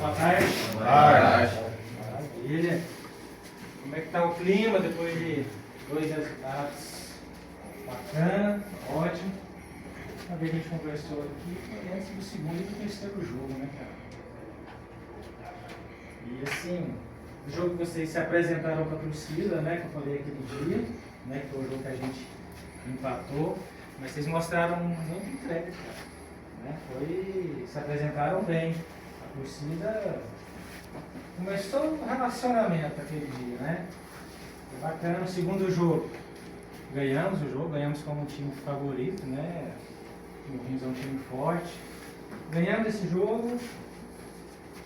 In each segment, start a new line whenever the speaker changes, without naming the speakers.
Boa tarde.
Boa tarde.
Maravilha. Como é que tá o clima depois de 2 resultados? Bacana, ótimo. Uma vez a gente conversou aqui, foi antes do segundo e do terceiro jogo, né, cara? E assim, o jogo que vocês se apresentaram para a torcida, né, que eu falei aquele dia, né, que foi o jogo que a gente empatou, mas vocês mostraram muito entrega, cara. Né? Se apresentaram bem. A torcida começou um relacionamento aquele dia, né? Foi bacana. No segundo jogo, ganhamos o jogo, ganhamos como um time favorito, né? O Rins é um time forte. Ganhamos esse jogo,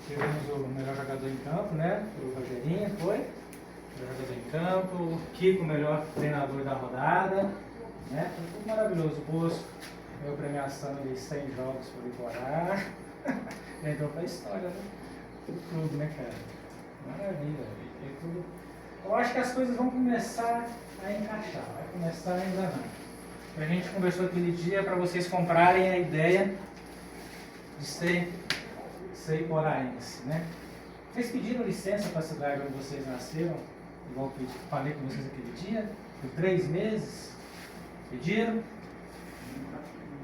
tivemos o melhor jogador em campo, né? O Rogerinho foi. O melhor jogador em campo, o Kiko, o melhor treinador da rodada, né? Foi tudo maravilhoso. O Bosco, meu premiação de 100 jogos por Iporá. Entrou pra história, né? Tudo, né, cara? Maravilha. Tudo. Eu acho que as coisas vão começar a encaixar, vai começar a enganar. A gente conversou aquele dia para vocês comprarem a ideia de ser iporaense, né? Vocês pediram licença para a cidade onde vocês nasceram, igual que eu falei com vocês aquele dia, por 3 meses? Pediram?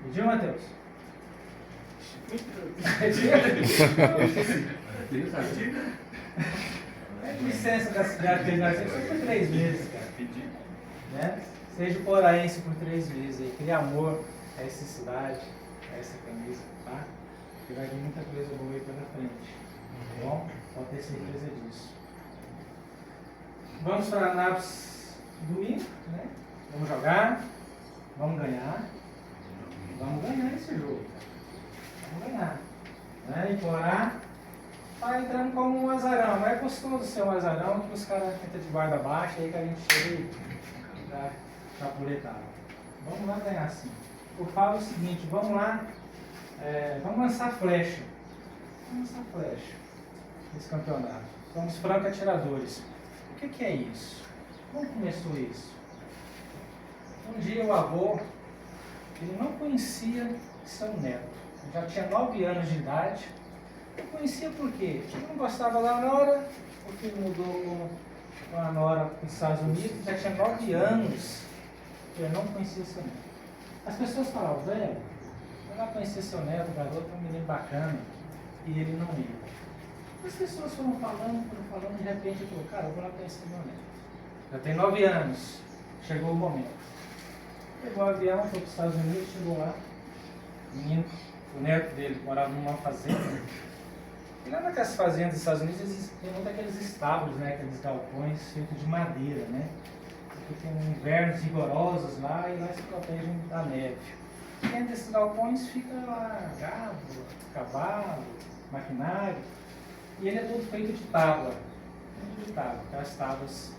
Pediu, Matheus? Licença da cidade que ele nasceu foi por 3 meses, cara. Né? Seja poraense por 3 meses aí, aquele amor a essa cidade, a essa camisa, tá? Porque vai vir muita coisa boa aí pela frente. Tá bom? Pode ter certeza disso. Vamos para Anápolis domingo, né? Vamos jogar, vamos ganhar. Vamos ganhar esse jogo. Vamos ganhar. Né? Iporá está entrando como um azarão. Não é gostoso ser um azarão que os caras entram de guarda baixa aí que a gente chega e dá chapuletada. Vamos lá ganhar sim. Eu falo o seguinte, vamos lá, vamos lançar flecha. Vamos lançar flecha nesse campeonato. Somos franco atiradores. O que é isso? Como começou isso? Um dia o avô, ele não conhecia seu neto. Ele já tinha 9 anos de idade. Não conhecia por quê? Ele não gostava da nora, o filho mudou com a nora para os Estados Unidos, já tinha 9 anos. Ele não conhecia seu neto. As pessoas falavam, velho, eu não conhecia seu neto, o garoto é um menino bacana. E ele não ia. As pessoas foram falando, de repente ele falou, cara, eu vou lá conhecer meu neto. Já tem 9 anos, chegou o momento. Pegou o avião, foi para os Estados Unidos, chegou lá. O neto dele morava numa fazenda. E lá naquelas fazendas dos Estados Unidos, tem muito aqueles estábulos, né? Aqueles galpões feitos de madeira, né? Porque tem invernos rigorosos lá e lá se protegem da neve. E dentro desses galpões fica lá gado, cavalo, maquinário. E ele é todo feito de tábua. Tudo de tábua, aquelas tábuas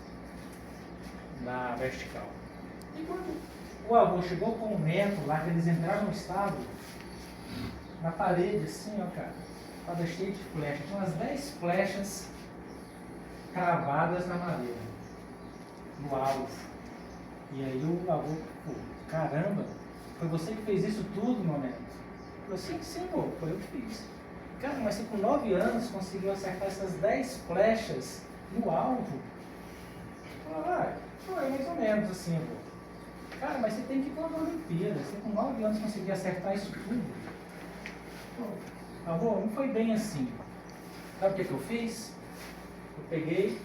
na vertical. E quando o avô chegou com o neto lá, que eles entraram no estábulo, na parede assim, ó, cara, estava cheio de flechas, tinha umas 10 flechas cravadas na madeira, no alvo. E aí o avô, pô, caramba, foi você que fez isso tudo, meu neto? Eu falei, sim, pô, foi eu que fiz. Cara, mas você com 9 anos conseguiu acertar essas 10 flechas no alvo? Eu falei, foi mais ou menos assim, pô. Cara, mas você tem que ir para uma Olimpíada, você com 9 anos conseguiu acertar isso tudo? Pô, avô, não foi bem assim. Sabe o que eu fiz? Eu peguei,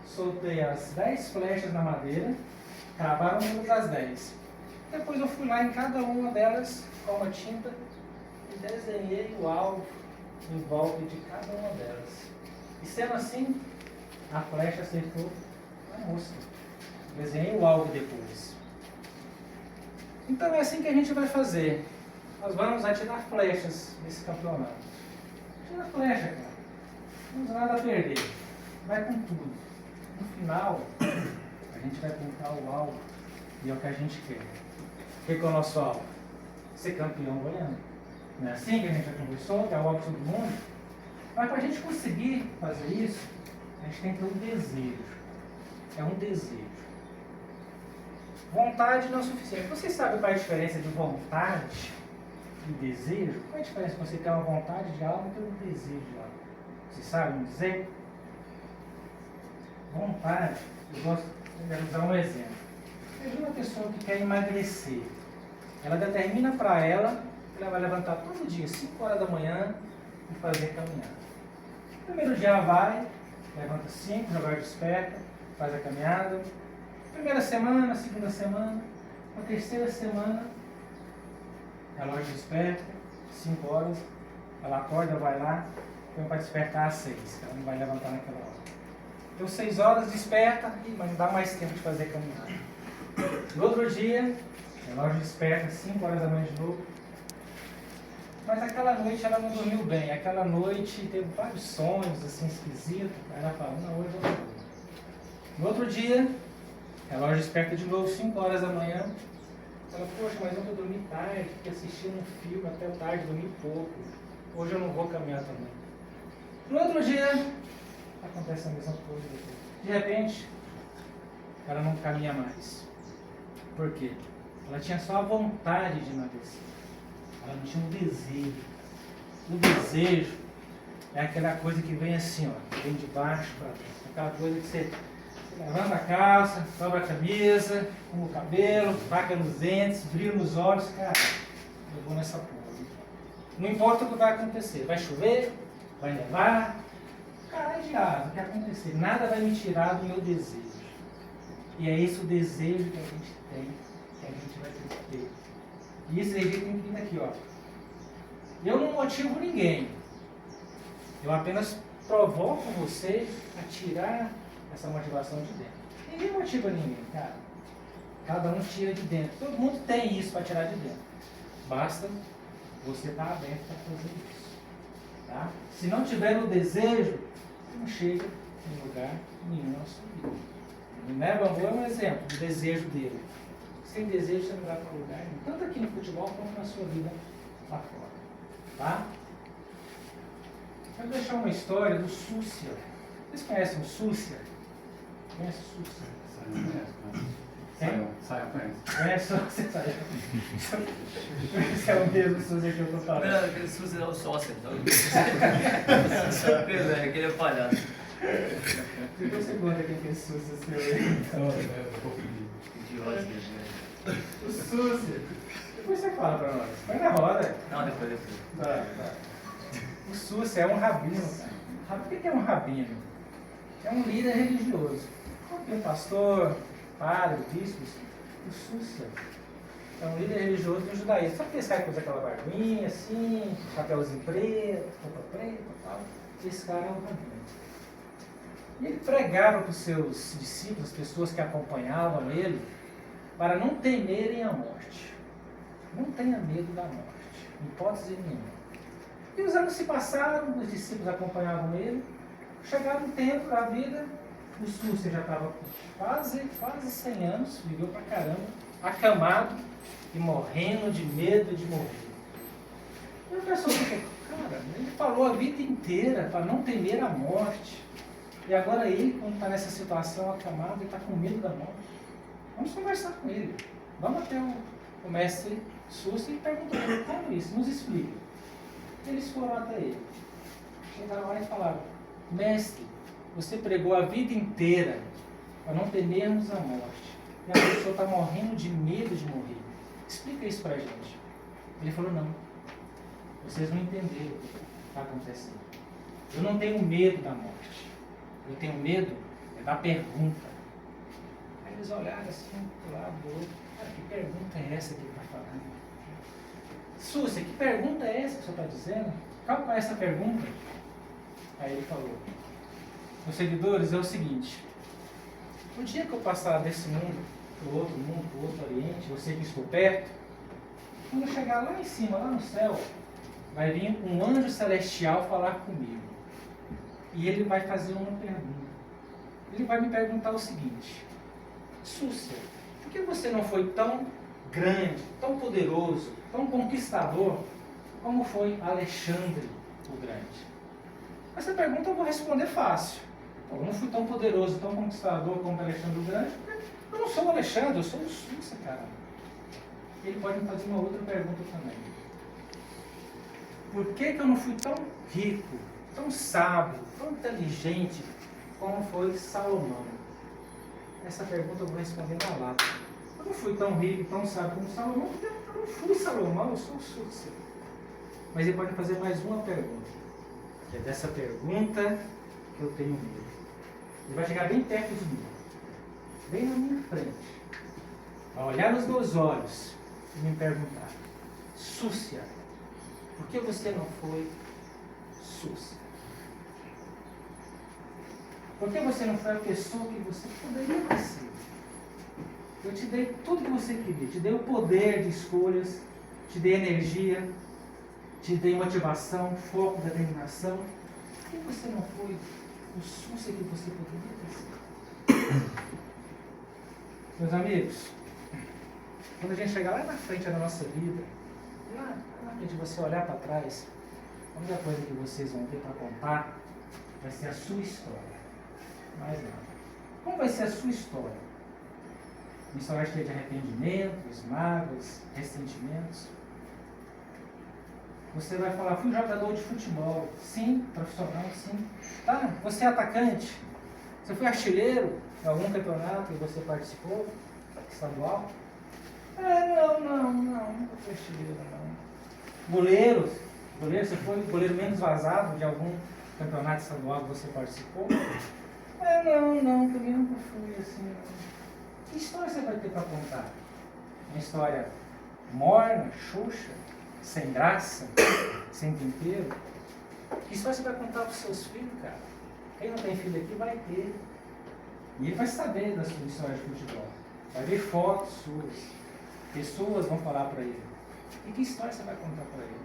soltei as 10 flechas na madeira, cravaram o número das 10. Depois eu fui lá em cada uma delas com uma tinta e desenhei o alvo em volta de cada uma delas. E sendo assim, a flecha acertou a mosca. Desenhei o alvo depois. Então é assim que a gente vai fazer. Nós vamos atirar flechas nesse campeonato. Atira flecha, cara. Não temos nada a perder. Vai com tudo. No final, a gente vai colocar o alvo e é o que a gente quer. O que é o nosso alvo? Ser campeão goiano. Não é assim que a gente já conversou, que é o alvo de todo mundo? Mas para a gente conseguir fazer isso, a gente tem que ter um desejo. É um desejo. Vontade não é suficiente. Vocês sabem qual é a diferença de vontade e desejo? Qual é a diferença de você ter uma vontade de algo e ter um desejo de algo? Vocês sabem dizer? Vontade, eu gosto de usar um exemplo. Veja uma pessoa que quer emagrecer. Ela determina para ela que ela vai levantar todo dia, 5 horas da manhã, e fazer caminhada. Primeiro dia ela vai, levanta 5, já vai desperta, faz a caminhada. Primeira semana, segunda semana, na terceira semana, ela desperta, 5 horas, ela acorda, vai lá, põe para despertar às 6, ela não vai levantar naquela hora. Deu 6 horas, desperta, mas não dá mais tempo de fazer caminhada. No outro dia, ela desperta, 5 horas da manhã de novo. Mas aquela noite ela não dormiu bem. Aquela noite teve vários sonhos assim esquisitos. Aí ela fala, não, hoje eu não vou. No outro dia, ela desperta de novo, 5 horas da manhã. Ela, poxa, mas ontem eu dormi tarde, fiquei assistindo um filme até tarde, dormi pouco. Hoje eu não vou caminhar também. No outro dia, acontece a mesma coisa. De repente, ela não caminha mais. Por quê? Ela tinha só a vontade de emagrecer. Ela não tinha um desejo. O desejo é aquela coisa que vem assim, ó, vem de baixo para dentro. Aquela coisa que você levanta a calça, dobra a camisa, arruma o cabelo, vaca nos dentes, brilho nos olhos. Cara, eu vou nessa porra. Não importa o que vai acontecer. Vai chover, vai nevar. Cara, é diabo, o que acontecer. Nada vai me tirar do meu desejo. E é esse o desejo que a gente tem, que a gente vai ter que ter. E esse desejo tem que vir aqui, ó. Eu não motivo ninguém. Eu apenas provoco você a tirar essa motivação de dentro. Ninguém motiva ninguém, cara. Cada um tira de dentro. Todo mundo tem isso para tirar de dentro. Basta você estar aberto para fazer isso. Tá? Se não tiver o desejo, não chega em lugar nenhum na sua vida. O Né Bambu é um exemplo do desejo dele. Sem desejo você não vai para lugar nenhum. Tanto aqui no futebol quanto na sua vida lá fora. Tá? Quero deixar uma história do Súcia. Vocês conhecem o Súcia? Conhece o Súcia?
Saiu, conhece.
Conhece o Súcia? Esse é o mesmo Súcia que eu estou falando.
Não, aquele Súcia é o sócio, então. Aquele é palhaço.
Depois você conta quem que é esse Súcia seu aí.
Idiota, gente.
O Súcia. Depois você fala pra nós. Põe na roda.
Não, depois.
Tá. O Súcia é um rabino, cara. O que é um rabino? É um líder religioso. Um pastor, padre, bispo. O Súcia é um líder religioso do judaísmo. Sabe que esse cara que usa aquela barbinha assim, chapéuzinho preto, roupa preta e tal? Esse cara é um rabino. E ele pregava para os seus discípulos, as pessoas que acompanhavam ele, para não temerem a morte. Não tenha medo da morte, em hipótese nenhuma. E os anos se passaram, os discípulos acompanhavam ele. Chegaram um tempo da vida, o Súcia já estava com quase 100 anos, viveu pra caramba, acamado e morrendo de medo de morrer. E o pessoal ficou, cara, ele falou a vida inteira para não temer a morte. E agora ele, quando está nessa situação acamado, ele está com medo da morte. Vamos conversar com ele. Vamos até o mestre Súcia e perguntar para ele como isso, nos explica. Eles foram até ele. Chegaram lá e falaram, mestre, você pregou a vida inteira para não temermos a morte. E a pessoa está morrendo de medo de morrer. Explica isso para a gente. Ele falou, não. Vocês não entenderam o que está acontecendo. Eu não tenho medo da morte. Eu tenho medo da pergunta. Aí eles olharam assim, do lado do outro. Cara, que pergunta é essa que ele está falando? Súcia, que pergunta é essa que o senhor está dizendo? Qual é essa pergunta? Aí ele falou, meus seguidores, é o seguinte, no dia que eu passar desse mundo, para o outro oriente, eu sei que estou perto, quando eu chegar lá em cima, lá no céu, vai vir um anjo celestial falar comigo. E ele vai fazer uma pergunta. Ele vai me perguntar o seguinte, Súcia, por que você não foi tão grande, tão poderoso, tão conquistador, como foi Alexandre o Grande? Essa pergunta eu vou responder fácil. Eu não fui tão poderoso, tão conquistador como Alexandre o Grande, porque eu não sou o Alexandre, eu sou o Súcia, cara. Ele pode me fazer uma outra pergunta também. Por que eu não fui tão rico, tão sábio, tão inteligente como foi Salomão? Essa pergunta eu vou responder na lata. Eu não fui tão rico, tão sábio como Salomão, porque eu não fui Salomão, eu sou o Súcio. Mas ele pode fazer mais uma pergunta, que é dessa pergunta que eu tenho medo. Ele vai chegar bem perto de mim, bem na minha frente, vai olhar nos meus olhos e me perguntar: Súcia, por que você não foi Súcia? Por que você não foi a pessoa que você poderia ter sido? Eu te dei tudo que você queria, te dei o poder de escolhas, te dei energia, te dei motivação, foco, determinação. Por que você não foi o Súcia que você poderia ter sido? Meus amigos, quando a gente chegar lá na frente da nossa vida, lá na frente de você olhar para trás, a única coisa que vocês vão ter para contar vai ser a sua história. Mais nada. Como vai ser a sua história? Uma história cheia de arrependimentos, mágoas, ressentimentos. Você vai falar: fui jogador de futebol. Sim, profissional, sim. Tá, você é atacante. Você foi artilheiro em algum campeonato que você participou? Estadual? Nunca fui artilheiro, não. Goleiro, você foi o goleiro menos vazado de algum campeonato estadual que você participou? Também nunca fui assim, não. Que história você vai ter para contar? Uma história morna, xoxa, sem graça, sem tempero? Que história você vai contar para os seus filhos, cara? Quem não tem filho aqui vai ter. E ele vai saber da sua história de futebol. Vai ver fotos suas. Pessoas vão falar para ele. E que história você vai contar para ele?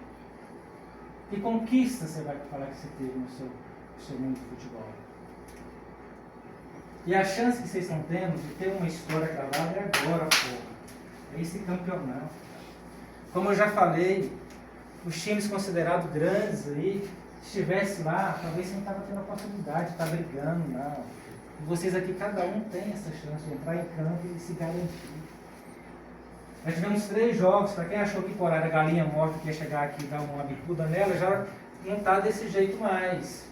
Que conquista você vai falar que você teve no seu mundo de futebol? E a chance que vocês estão tendo de ter uma história gravada é agora, porra. É esse campeonato. Como eu já falei, os times considerados grandes aí, se estivesse lá, talvez você não estava tendo a oportunidade de estar brigando, não. E vocês aqui, cada um tem essa chance de entrar em campo e se garantir. Nós tivemos 3 jogos, para quem achou que por área galinha morta que ia chegar aqui e dar uma bicuda nela, já não está desse jeito mais.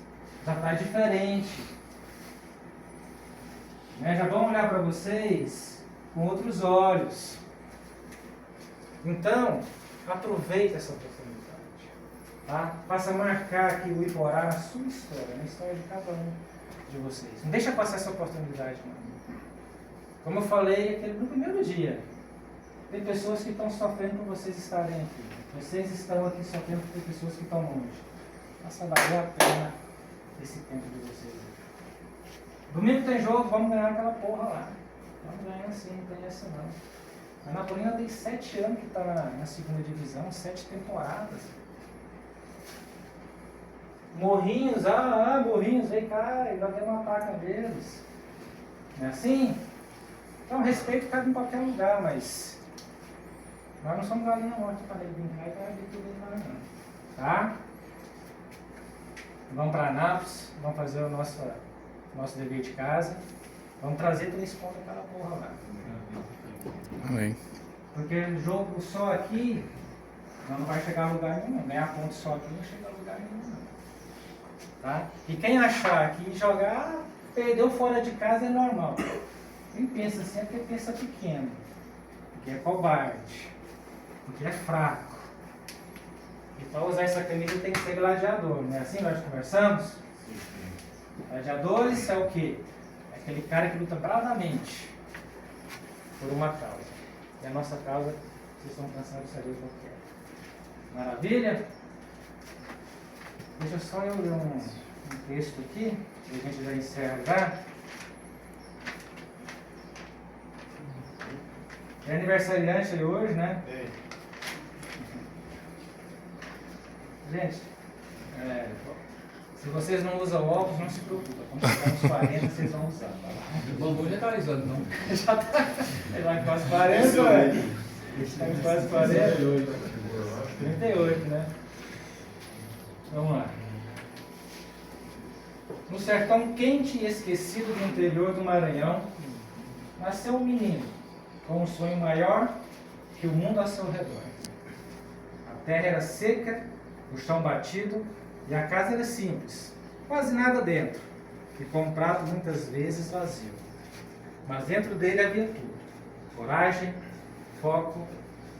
Já está diferente. Já vão olhar para vocês com outros olhos. Então, aproveita essa oportunidade. Tá? Faça marcar aqui o Iporá na sua história, na história de cada um de vocês. Não deixa passar essa oportunidade, não. Como eu falei no primeiro dia, tem pessoas que estão sofrendo por vocês estarem aqui. Vocês estão aqui sofrendo por pessoas que estão longe. Faça valer a pena esse tempo de vocês. Domingo tem jogo, vamos ganhar aquela porra lá. Vamos ganhar sim, não tem essa não. A Napolina tem 7 anos que está na segunda divisão, 7 temporadas. Morrinhos, Morrinhos, vem cá, ele vai ter um ataque deles. Não é assim? Então, respeito cabe em qualquer lugar, mas nós não somos galinha morta para brincar e para ver tudo lá, não. Tá? Vamos para Anápolis, vamos fazer o nosso dever de casa. Vamos trazer 3 pontos aquela porra lá.
Amém.
Porque jogo só aqui não vai chegar a lugar nenhum. Ganhar ponto só aqui não chega a lugar nenhum. Não. Tá? E quem achar que jogar, perdeu fora de casa é normal. Quem pensa assim é porque pensa pequeno. Porque é covarde. Porque é fraco. E para usar essa camisa tem que ser gladiador. Não é assim nós conversamos? Gladiadores é o quê? É aquele cara que luta bravamente por uma causa. E a nossa causa, vocês estão cansados de saber qual que é. Maravilha? Deixa só eu ler um texto aqui, e a gente já encerra já. É aniversariante aí hoje, né? Gente, se vocês não usam óculos, não se preocupa. Quando chegar nos 40, vocês vão usar.
O bambu já está alisando, não?
Já tá. Ele vai quase 40, velho. Está em quase 40. 38, né? Vamos lá. No sertão quente e esquecido do interior do Maranhão, nasceu um menino com um sonho maior que o mundo ao seu redor. A terra era seca, o chão batido E a casa era simples, quase nada dentro, e com um prato muitas vezes vazio. Mas dentro dele havia tudo: coragem, foco,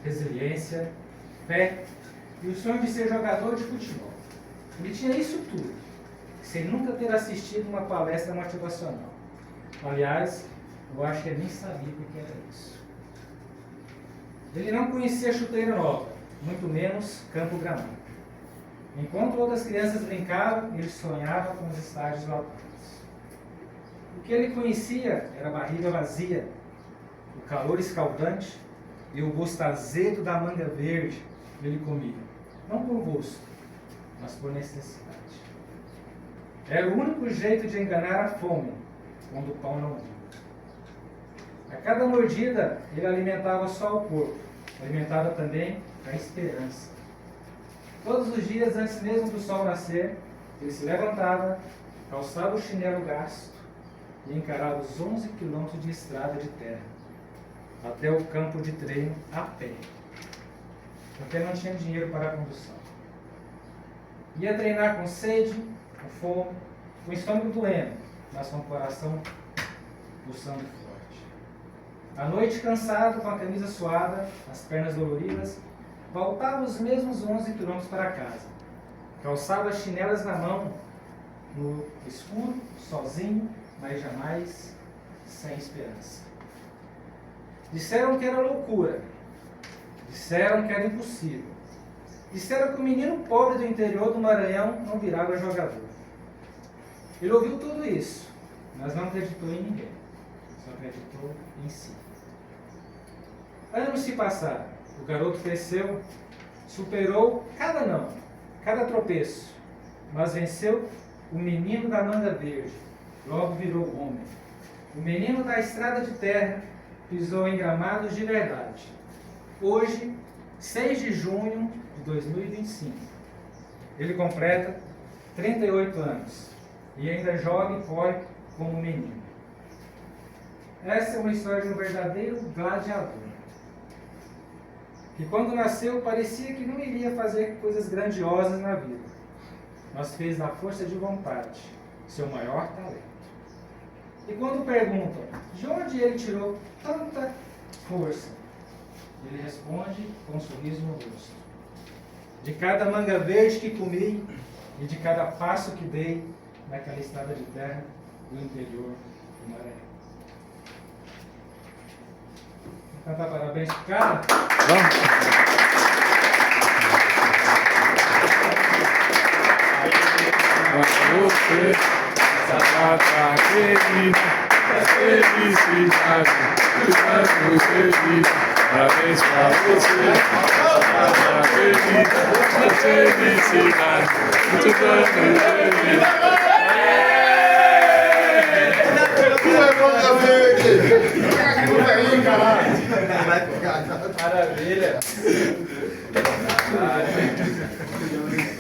resiliência, fé e o sonho de ser jogador de futebol. Ele tinha isso tudo, sem nunca ter assistido uma palestra motivacional. Aliás, eu acho que ele nem sabia o que era isso. Ele não conhecia chuteira nova, muito menos campo gramado. Enquanto outras crianças brincavam, ele sonhava com os estádios lotados. O que ele conhecia era a barriga vazia, o calor escaldante e o gosto azedo da manga verde que ele comia. Não por gosto, mas por necessidade. Era o único jeito de enganar a fome, quando o pão não vinha. A cada mordida, ele alimentava só o corpo, alimentava também a esperança. Todos os dias, antes mesmo do sol nascer, ele se levantava, calçava o chinelo gasto e encarava os 11 quilômetros de estrada de terra, até o campo de treino a pé, porque não tinha dinheiro para a condução. Ia treinar com sede, com fome, com o estômago doendo, mas com o coração pulsando forte. À noite, cansado, com a camisa suada, as pernas doloridas, voltava os mesmos 11 quilômetros para casa. Calçava as chinelas na mão, no escuro, sozinho, mas jamais sem esperança. Disseram que era loucura. Disseram que era impossível. Disseram que o menino pobre do interior do Maranhão não virava jogador. Ele ouviu tudo isso, mas não acreditou em ninguém. Só acreditou em si. Anos se passaram. O garoto cresceu, superou cada não, cada tropeço, mas venceu o menino da manga verde. Logo virou homem. O menino da estrada de terra pisou em gramados de verdade. Hoje, 6 de junho de 2025, ele completa 38 anos e ainda joga e corre como menino. Essa é uma história de um verdadeiro gladiador, que quando nasceu parecia que não iria fazer coisas grandiosas na vida, mas fez da força de vontade seu maior talento. E quando perguntam de onde ele tirou tanta força, ele responde com um sorriso no rosto: de cada manga verde que comi e de cada passo que dei naquela estrada de terra do interior do Maranhão. Vou cantar parabéns pro cara.
Você, Santa querida, felicidade, estamos felizes. Parabéns pra você, Santa querida, felicidade, muitos anos felizes.
Maravilha!